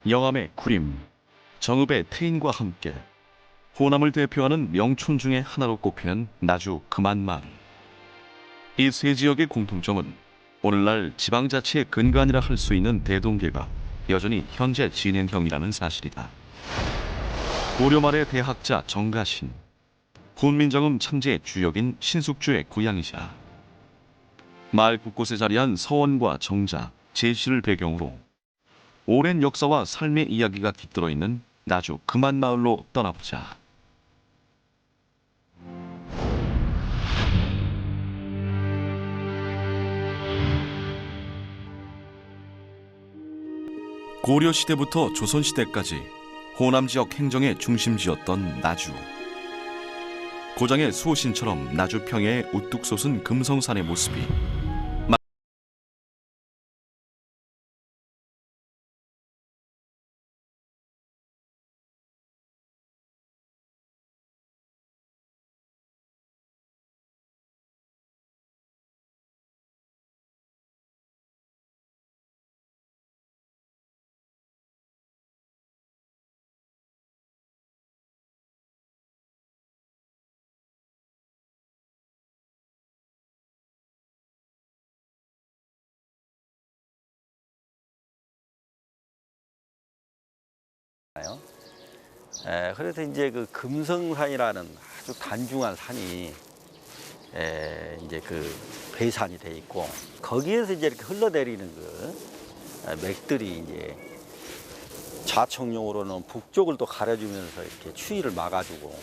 영암의 구림, 정읍의 태인과 함께 호남을 대표하는 명촌 중의 하나로 꼽히는 나주 금안마을. 이 세 지역의 공통점은 오늘날 지방자치의 근간이라 할 수 있는 대동계가 여전히 현재 진행형이라는 사실이다. 고려 말의 대학자 정가신, 훈민정음 창제의 주역인 신숙주의 고향이자 마을 곳곳에 자리한 서원과 정자, 제시를 배경으로 오랜 역사와 삶의 이야기가 깃들어 있는 나주 금안마을로 떠나보자. 고려시대부터 조선시대까지 호남지역 행정의 중심지였던 나주. 고장의 수호신처럼 나주 평야에 우뚝 솟은 금성산의 모습이 그래서 이제 그 금성산이라는 아주 단중한 산이 이제 그 괴산이 돼 있고 거기에서 이제 이렇게 흘러내리는 그 맥들이 이제 자청용으로는 북쪽을 또 가려주면서 이렇게 추위를 막아주고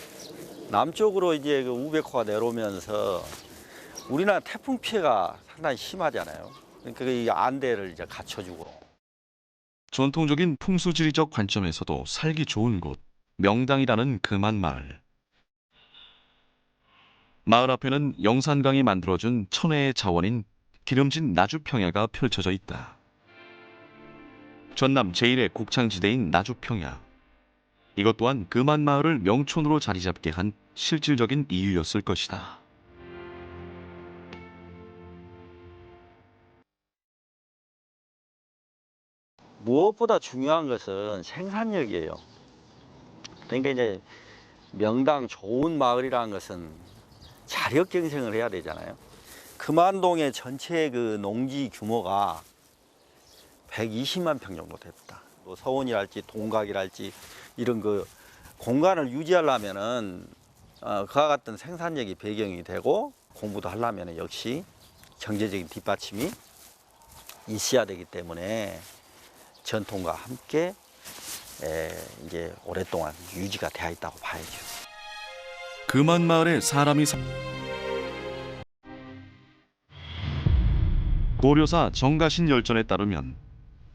남쪽으로 이제 그 우백호가 내려오면서 우리나라 태풍 피해가 상당히 심하잖아요. 그러니까 이 안대를 이제 갖춰주고. 전통적인 풍수지리적 관점에서도 살기 좋은 곳, 명당이라는 금안마을. 마을 앞에는 영산강이 만들어준 천혜의 자원인 기름진 나주 평야가 펼쳐져 있다. 전남 제1의 곡창지대인 나주 평야. 이것 또한 금안마을을 명촌으로 자리잡게 한 실질적인 이유였을 것이다. 무엇보다 중요한 것은 생산력이에요. 그러니까 이제 명당 좋은 마을이라는 것은 자력 경쟁을 해야 되잖아요. 금안동의 전체 그 농지 규모가 120만 평 정도 됐다. 뭐 서원이랄지 동각이랄지 이런 그 공간을 유지하려면은 그와 같은 생산력이 배경이 되고 공부도 하려면 역시 경제적인 뒷받침이 있어야 되기 때문에 전통과 함께 이제 오랫동안 유지가 되어 있다고 봐야죠. 금안마을에 사람이 고려사 정가신 열전에 따르면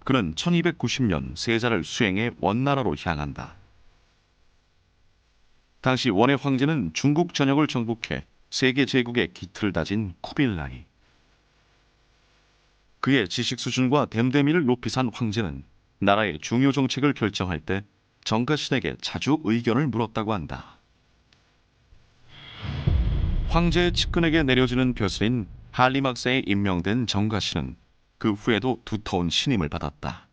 그는 1290년 세자를 수행해 원나라로 향한다. 당시 원의 황제는 중국 전역을 정복해 세계 제국의 기틀을 다진 쿠빌라이. 그의 지식 수준과 댐데미를 높이 산 황제는 나라의 중요 정책을 결정할 때 정가신에게 자주 의견을 물었다고 한다. 황제의 측근에게 내려지는 벼슬인 한림학사에 임명된 정가신은 그 후에도 두터운 신임을 받았다.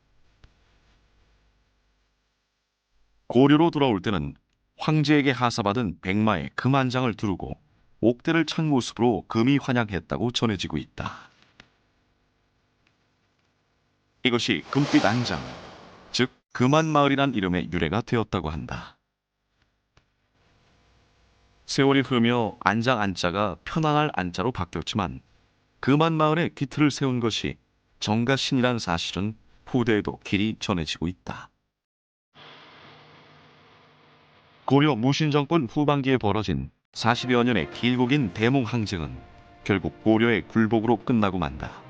고려로 돌아올 때는 황제에게 하사받은 백마에 금안장을 두르고 옥대를 찬 모습으로 금이 환영했다고 전해지고 있다. 이것이 금빛 안장, 즉 금안마을이란 이름의 유래가 되었다고 한다. 세월이 흐르며 안장 안자가 편안할 안자로 바뀌었지만 금안마을에 기틀을 세운 것이 정가신이란 사실은 후대에도 길이 전해지고 있다. 고려 무신정권 후반기에 벌어진 40여 년의 길고 긴 대몽항쟁은 결국 고려의 굴복으로 끝나고 만다.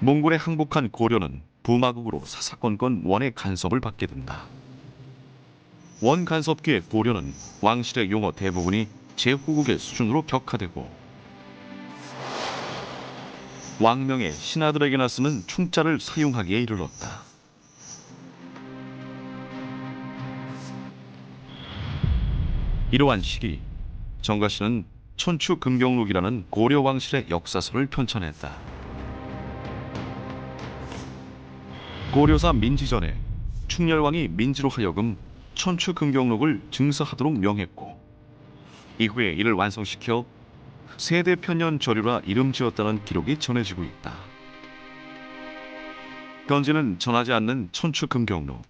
몽골에 항복한 고려는 부마국으로 사사건건 원의 간섭을 받게 된다. 원 간섭기에 고려는 왕실의 용어 대부분이 제후국의 수준으로 격화되고 왕명의 신하들에게나 쓰는 충자를 사용하기에 이르렀다. 이러한 시기 정가신은 천추금경록이라는 고려 왕실의 역사서를 편찬했다. 고려사 민지전에 충렬왕이 민지로 하여금 천추금경록을 증서하도록 명했고 이후에 이를 완성시켜 세대편년 저류라 이름 지었다는 기록이 전해지고 있다. 현재는 전하지 않는 천추금경록.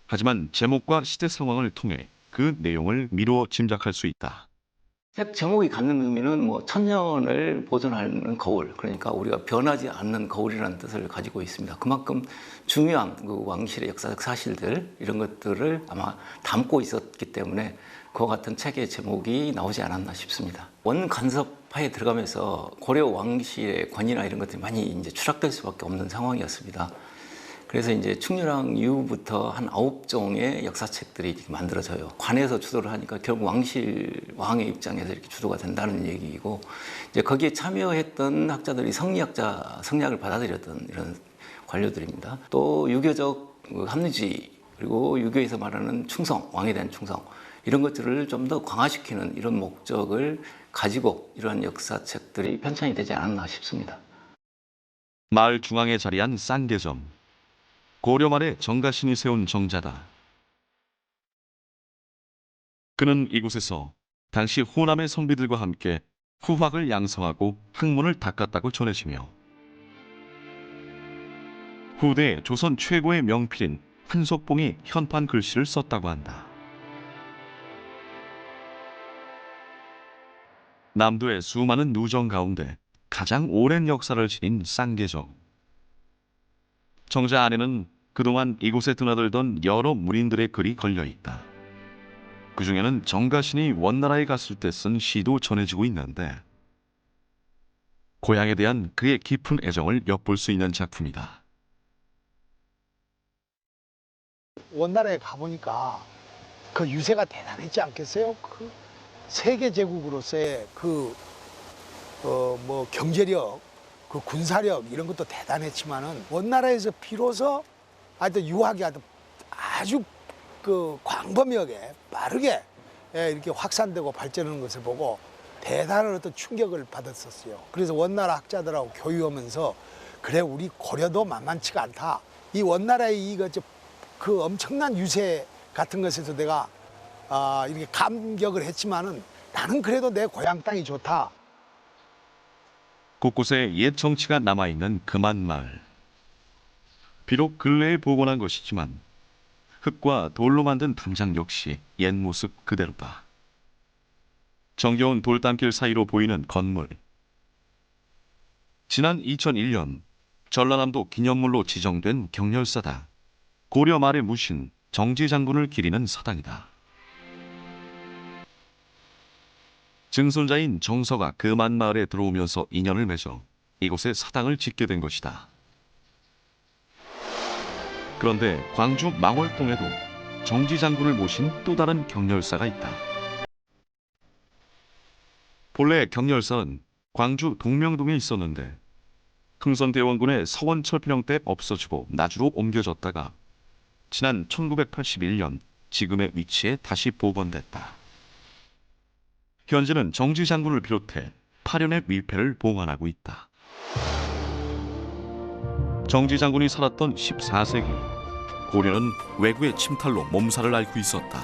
하지만 제목과 시대 상황을 통해 그 내용을 미루어 짐작할 수 있다. 책 제목이 갖는 의미는 뭐 천년을 보존하는 거울, 그러니까 우리가 변하지 않는 거울이라는 뜻을 가지고 있습니다. 그만큼 중요한 그 왕실의 역사적 사실들 이런 것들을 아마 담고 있었기 때문에 그와 같은 책의 제목이 나오지 않았나 싶습니다. 원간섭파에 들어가면서 고려 왕실의 권위나 이런 것들이 많이 이제 추락될 수밖에 없는 상황이었습니다. 그래서 이제 충렬왕 이후부터 한 9종의 역사책들이 이렇게 만들어져요. 관에서 주도를 하니까 결국 왕의 입장에서 이렇게 주도가 된다는 얘기이고, 이제 거기에 참여했던 학자들이 성리학을 받아들였던 이런 관료들입니다. 또 유교적 합리주의, 그리고 유교에서 말하는 충성, 왕에 대한 충성, 이런 것들을 좀 더 강화시키는 이런 목적을 가지고 이러한 역사책들이 편찬이 되지 않았나 싶습니다. 마을 중앙에 자리한 쌍계점. 고려 말에 정가신이 세운 정자다. 그는 이곳에서 당시 호남의 선비들과 함께 후학을 양성하고 학문을 닦았다고 전해지며 후대 조선 최고의 명필인 한석봉이 현판 글씨를 썼다고 한다. 남도의 수많은 누정 가운데 가장 오랜 역사를 지닌 쌍계정. 정자 안에는 그동안 이곳에 드나들던 여러 문인들의 글이 걸려있다. 그 중에는 정가신이 원나라에 갔을 때 쓴 시도 전해지고 있는데 고향에 대한 그의 깊은 애정을 엿볼 수 있는 작품이다. 원나라에 가보니까 그 유세가 대단했지 않겠어요? 그 세계 제국으로서의 뭐 경제력, 그 군사력 이런 것도 대단했지만은 원나라에서 비로소 하여튼 유학이 아주 그 광범위하게 빠르게 이렇게 확산되고 발전하는 것을 보고 대단한 어떤 충격을 받았었어요. 그래서 원나라 학자들하고 교류하면서 그래 우리 고려도 만만치가 않다. 이 원나라의 그 엄청난 유세 같은 것에서 내가 이렇게 감격을 했지만은 나는 그래도 내 고향 땅이 좋다. 곳곳에 옛 정치가 남아있는 금안마을. 비록 근래에 복원한 것이지만 흙과 돌로 만든 담장 역시 옛 모습 그대로다. 정겨운 돌담길 사이로 보이는 건물. 지난 2001년 전라남도 기념물로 지정된 경렬사다. 고려 말의 무신 정지 장군을 기리는 사당이다. 증손자인 정서가 금안마을에 들어오면서 인연을 맺어 이곳에 사당을 짓게 된 것이다. 그런데 광주 망월동에도 정지 장군을 모신 또 다른 경렬사가 있다. 본래 경렬사는 광주 동명동에 있었는데 흥선대원군의 서원철병 때 없어지고 나주로 옮겨졌다가 지난 1981년 지금의 위치에 다시 복원됐다. 현재는 정지 장군을 비롯해 8연의 밀패를 봉안하고 있다. 정지 장군이 살았던 14세기 고려는 외구의 침탈로 몸살을 앓고 있었다.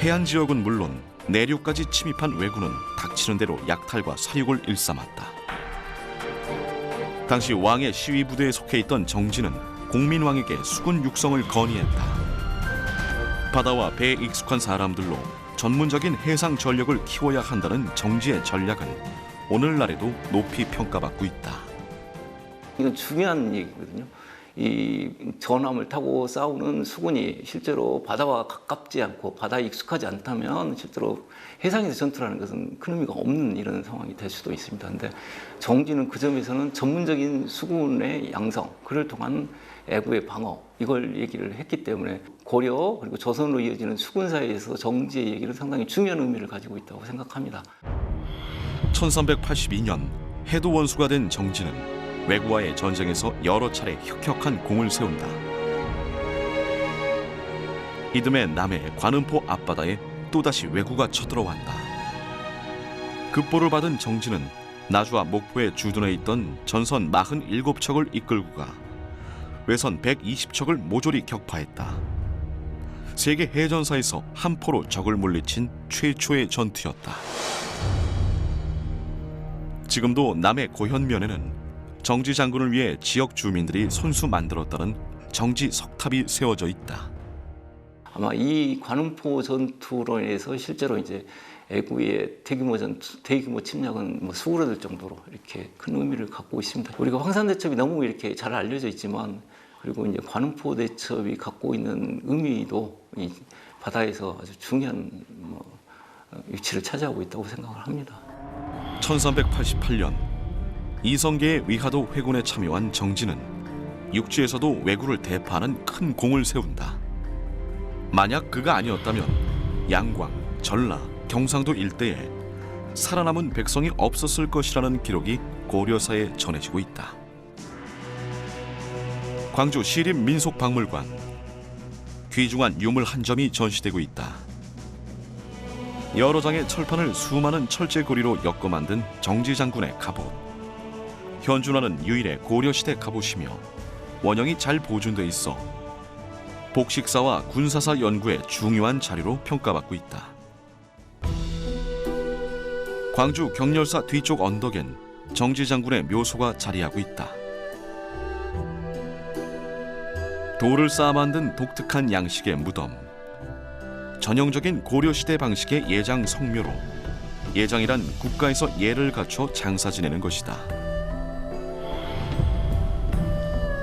해안 지역은 물론 내륙까지 침입한 왜구는 닥치는 대로 약탈과 살육을 일삼았다. 당시 왕의 시위 부대에 속해 있던 정지는 공민왕에게 수군 육성을 건의했다. 바다와 배에 익숙한 사람들로 전문적인 해상 전력을 키워야 한다는 정지의 전략은 오늘날에도 높이 평가받고 있다. 이건 중요한 얘기거든요. 이 전함을 타고 싸우는 수군이 실제로 바다와 가깝지 않고 바다에 익숙하지 않다면 실제로 해상에서 전투를 하는 것은 큰 의미가 없는 이런 상황이 될 수도 있습니다. 그런데 정지는 그 점에서는 전문적인 수군의 양성, 그를 통한 애구의 방어, 이걸 얘기를 했기 때문에 고려 그리고 조선으로 이어지는 수군사회에서 정지의 얘기는 상당히 중요한 의미를 가지고 있다고 생각합니다. 1382년 해도 원수가 된 정지는 왜구와의 전쟁에서 여러 차례 혁혁한 공을 세운다. 이듬해 남해 관음포 앞바다에 또다시 왜구가 쳐들어왔다. 급보를 받은 정지는 나주와 목포에 주둔해 있던 전선 47척을 이끌고 가 외선 120척을 모조리 격파했다. 세계 해전사에서 한 포로 적을 물리친 최초의 전투였다. 지금도 남해 고현면에는 정지 장군을 위해 지역 주민들이 손수 만들었다는 정지 석탑이 세워져 있다. 아마 이 관음포 전투로 인해서 실제로 이제 애구의 대규모 침략은 뭐 수그러들 정도로 이렇게 큰 의미를 갖고 있습니다. 우리가 황산대첩이 너무 이렇게 잘 알려져 있지만, 그리고 이제 관음포 대첩이 갖고 있는 의미도 이 바다에서 아주 중요한 위치를 차지하고 있다고 생각을 합니다. 1388년 이성계의 위화도 회군에 참여한 정지는 육지에서도 왜구를 대파하는 큰 공을 세운다. 만약 그가 아니었다면 양광, 전라, 경상도 일대에 살아남은 백성이 없었을 것이라는 기록이 고려사에 전해지고 있다. 광주 시립민속박물관, 귀중한 유물 한 점이 전시되고 있다. 여러 장의 철판을 수많은 철제고리로 엮어 만든 정지 장군의 갑옷. 현존하는 유일의 고려시대 갑옷이며 원형이 잘 보존돼 있어 복식사와 군사사 연구의 중요한 자료로 평가받고 있다. 광주 경렬사 뒤쪽 언덕엔 정지 장군의 묘소가 자리하고 있다. 돌을 쌓아 만든 독특한 양식의 무덤, 전형적인 고려시대 방식의 예장 성묘로 예장이란 국가에서 예를 갖춰 장사 지내는 것이다.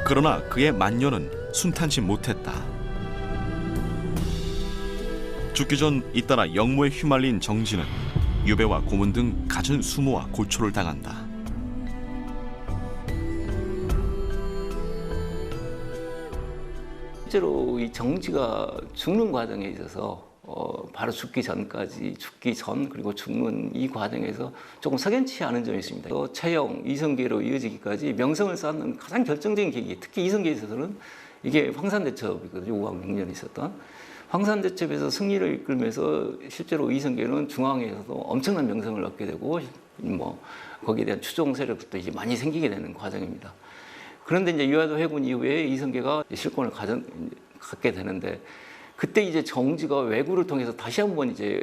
그러나 그의 만년은 순탄치 못했다. 죽기 전 잇따라 역모에 휘말린 정지는 유배와 고문 등 갖은 수모와 고초를 당한다. 실제로 이 정지가 죽는 과정에 있어서 바로 죽기 전 그리고 죽는 이 과정에서 조금 석연치 않은 점이 있습니다. 최영, 이성계로 이어지기까지 명성을 쌓는 가장 결정적인 계기, 특히 이성계에 있어서는 이게 황산대첩이거든요. 5박 6년에 있었던 황산대첩에서 승리를 이끌면서 실제로 이성계는 중앙에서도 엄청난 명성을 얻게 되고 거기에 대한 추종 세력도 이제 많이 생기게 되는 과정입니다. 그런데 이제 위화도 회군 이후에 이성계가 실권을 갖게 되는데, 그때 이제 정지가 왜구를 통해서 다시 한번 이제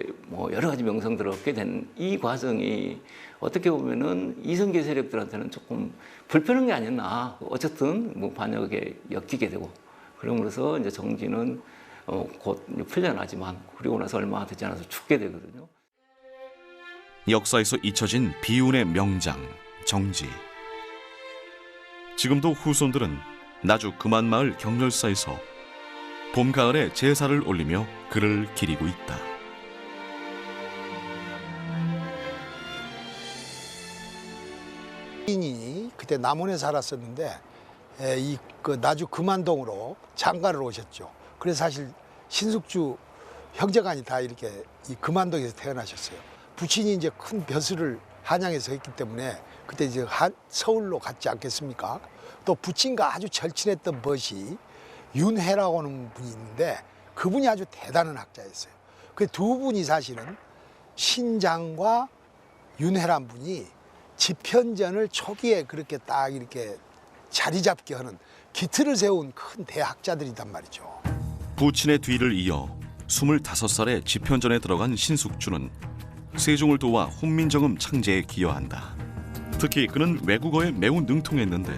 여러 가지 명성들을 얻게 된 이 과정이 어떻게 보면은 이성계 세력들한테는 조금 불편한 게 아니었나. 어쨌든 반역에 엮이게 되고, 그러므로서 이제 정지는 곧 풀려나지만 그리고 나서 얼마 되지 않아서 죽게 되거든요. 역사에서 잊혀진 비운의 명장 정지. 지금도 후손들은 나주 금안마을 경렬사에서 봄, 가을에 제사를 올리며 그를 기리고 있다. 인이 그때 남원에 살았었는데 그 나주 금안동으로 장가를 오셨죠. 그래서 사실 신숙주 형제간이 다 이렇게 이 금안동에서 태어나셨어요. 부친이 이제 큰 벼슬을 한양에서 했기 때문에 그때 이제 서울로 갔지 않겠습니까? 또 부친과 아주 절친했던 벗이 윤회라고 하는 분이 있는데 그분이 아주 대단한 학자였어요. 그 두 분이 사실은 신장과 윤회란 분이 집현전을 초기에 그렇게 딱 이렇게 자리 잡게 하는 기틀을 세운 큰 대학자들이단 말이죠. 부친의 뒤를 이어 25살에 집현전에 들어간 신숙주는 세종을 도와 훈민정음 창제에 기여한다. 특히 그는 외국어에 매우 능통했는데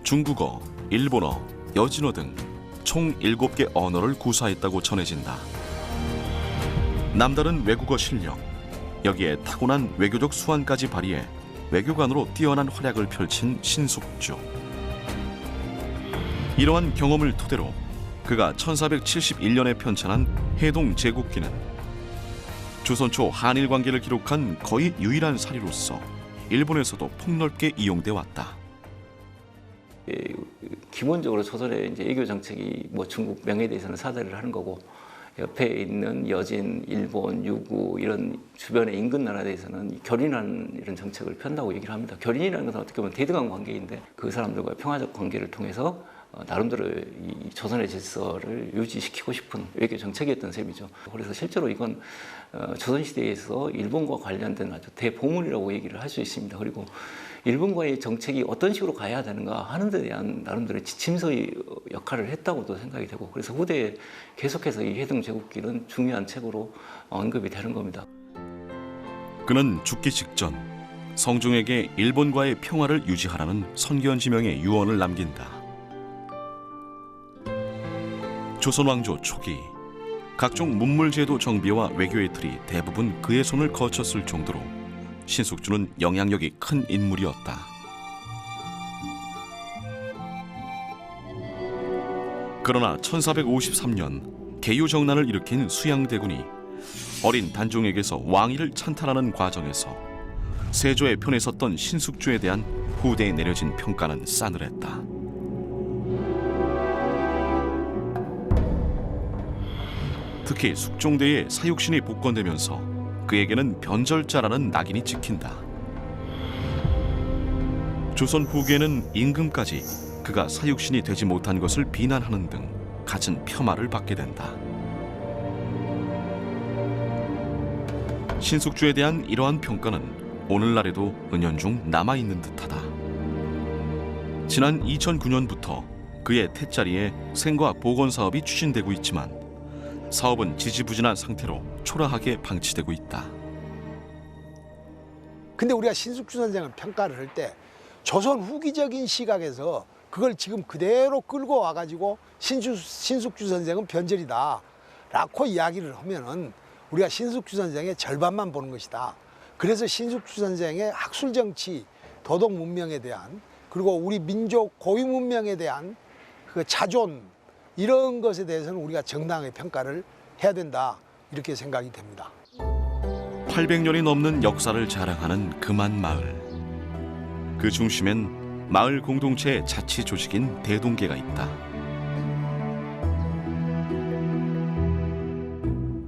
중국어, 일본어, 여진어 등 총 7개 언어를 구사했다고 전해진다. 남다른 외국어 실력, 여기에 타고난 외교적 수완까지 발휘해 외교관으로 뛰어난 활약을 펼친 신숙주. 이러한 경험을 토대로 그가 1471년에 편찬한 해동 제국기는 조선 초 한일 관계를 기록한 거의 유일한 사리로서 일본에서도 폭넓게 이용돼 왔다. 기본적으로 조선의 이제 외교 정책이 중국 명예에 대해서는 사대를 하는 거고, 옆에 있는 여진, 일본, 유구 이런 주변의 인근 나라에 대해서는 결인하는 이런 정책을 편다고 얘기를 합니다. 결인이라는 것은 어떻게 보면 대등한 관계인데 그 사람들과의 평화적 관계를 통해서 나름대로 이 조선의 질서를 유지시키고 싶은 외교 정책이었던 셈이죠. 그래서 실제로 이건 조선시대에서 일본과 관련된 아주 대보물이라고 얘기를 할 수 있습니다. 그리고 일본과의 정책이 어떤 식으로 가야 되는가 하는 데 대한 나름대로 지침서의 역할을 했다고도 생각이 되고, 그래서 후대에 계속해서 이 해동 제국기는 중요한 책으로 언급이 되는 겁니다. 그는 죽기 직전 성종에게 일본과의 평화를 유지하라는 선견지명의 유언을 남긴다. 조선 왕조 초기 각종 문물제도 정비와 외교의 틀이 대부분 그의 손을 거쳤을 정도로 신숙주는 영향력이 큰 인물이었다. 그러나 1453년 개유정난을 일으킨 수양대군이 어린 단종에게서 왕위를 찬탈하는 과정에서 세조의 편에 섰던 신숙주에 대한 후대에 내려진 평가는 싸늘했다. 특히 숙종대에 사육신이 복권되면서 그에게는 변절자라는 낙인이 찍힌다. 조선 후기에는 임금까지 그가 사육신이 되지 못한 것을 비난하는 등 갖은 폄하를 받게 된다. 신숙주에 대한 이러한 평가는 오늘날에도 은연중 남아있는 듯하다. 지난 2009년부터 그의 텟자리에 생과 보건 사업이 추진되고 있지만 사업은 지지부진한 상태로 초라하게 방치되고 있다. 근데 우리가 신숙주 선생을 평가를 할 때 조선 후기적인 시각에서 그걸 지금 그대로 끌고 와가지고 신숙주 선생은 변절이다 라고 이야기를 하면은 우리가 신숙주 선생의 절반만 보는 것이다. 그래서 신숙주 선생의 학술 정치, 도덕 문명에 대한, 그리고 우리 민족 고유 문명에 대한 그 자존, 이런 것에 대해서는 우리가 정당하게 평가를 해야 된다, 이렇게 생각이 됩니다. 800년이 넘는 역사를 자랑하는 금안마을. 그 중심엔 마을 공동체의 자치 조직인 대동계가 있다.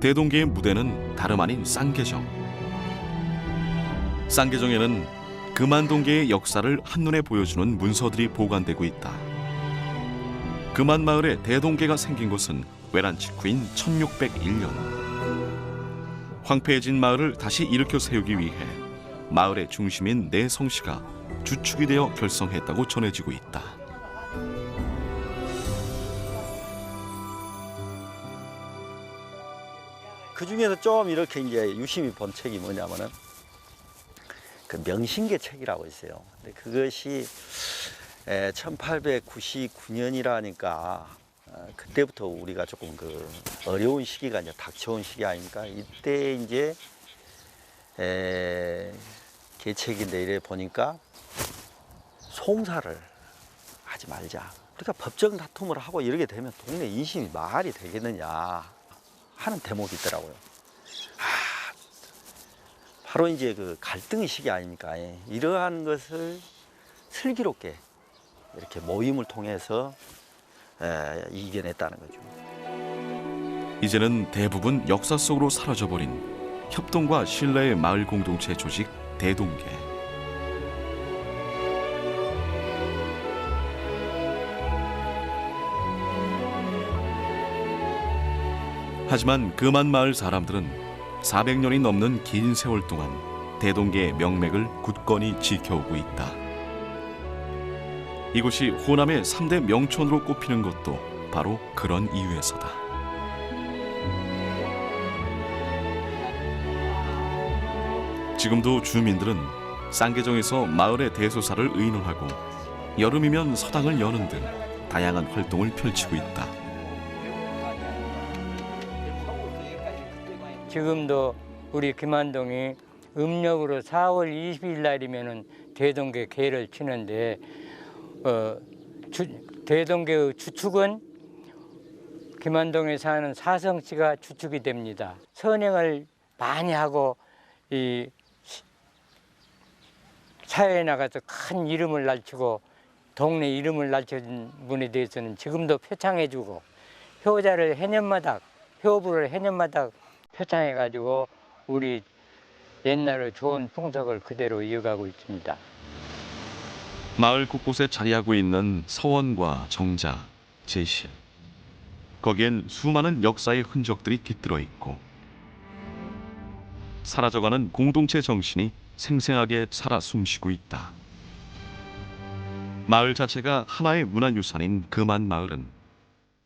대동계의 무대는 다름 아닌 쌍계정. 쌍계정에는 금안동계의 역사를 한눈에 보여주는 문서들이 보관되고 있다. 금안마을에 대동계가 생긴 것은 외란 직후인 1601년. 황폐해진 마을을 다시 일으켜 세우기 위해 마을의 중심인 내성시가 주축이 되어 결성했다고 전해지고 있다. 그 중에서 좀 이렇게 이제 유심히 본 책이 뭐냐면은 그 명신계 책이라고 있어요. 근데 그것이 1899년이라니까 그때부터 우리가 조금 그 어려운 시기가 이제 닥쳐온 시기 아닙니까? 이때 이제 계책인데 이래 보니까 송사를 하지 말자. 우리가 법정 다툼을 하고 이러게 되면 동네 인심이 마을이 되겠느냐 하는 대목이 있더라고요. 바로 이제 그 갈등의 시기 아닙니까? 이러한 것을 슬기롭게 이렇게 모임을 통해서 이겨냈다는 거죠. 이제는 대부분 역사 속으로 사라져버린 협동과 신뢰의 마을 공동체 조직 대동계. 하지만 금안마을 사람들은 400년이 넘는 긴 세월 동안 대동계의 명맥을 굳건히 지켜오고 있다. 이곳이 호남의 3대 명촌으로 꼽히는 것도 바로 그런 이유에서다. 지금도 주민들은 쌍계정에서 마을의 대소사를 의논하고 여름이면 서당을 여는 등 다양한 활동을 펼치고 있다. 지금도 우리 김안동이 음력으로 4월 20일 날이면은 대동계 개를 치는데 대동계의 주축은 김안동에 사는 사성씨가 주축이 됩니다. 선행을 많이 하고 이 사회에 나가서 큰 이름을 날치고 동네 이름을 날쳐준 분에 대해서는 지금도 표창해주고 효자를 해년마다 효부를 해년마다 표창해가지고 우리 옛날의 좋은 풍속을 그대로 이어가고 있습니다. 마을 곳곳에 자리하고 있는 서원과 정자, 제실. 거기엔 수많은 역사의 흔적들이 깃들어 있고 사라져가는 공동체 정신이 생생하게 살아 숨쉬고 있다. 마을 자체가 하나의 문화유산인 금안마을은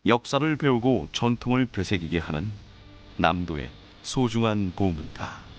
역사를 배우고 전통을 되새기게 하는 남도의 소중한 보물이다.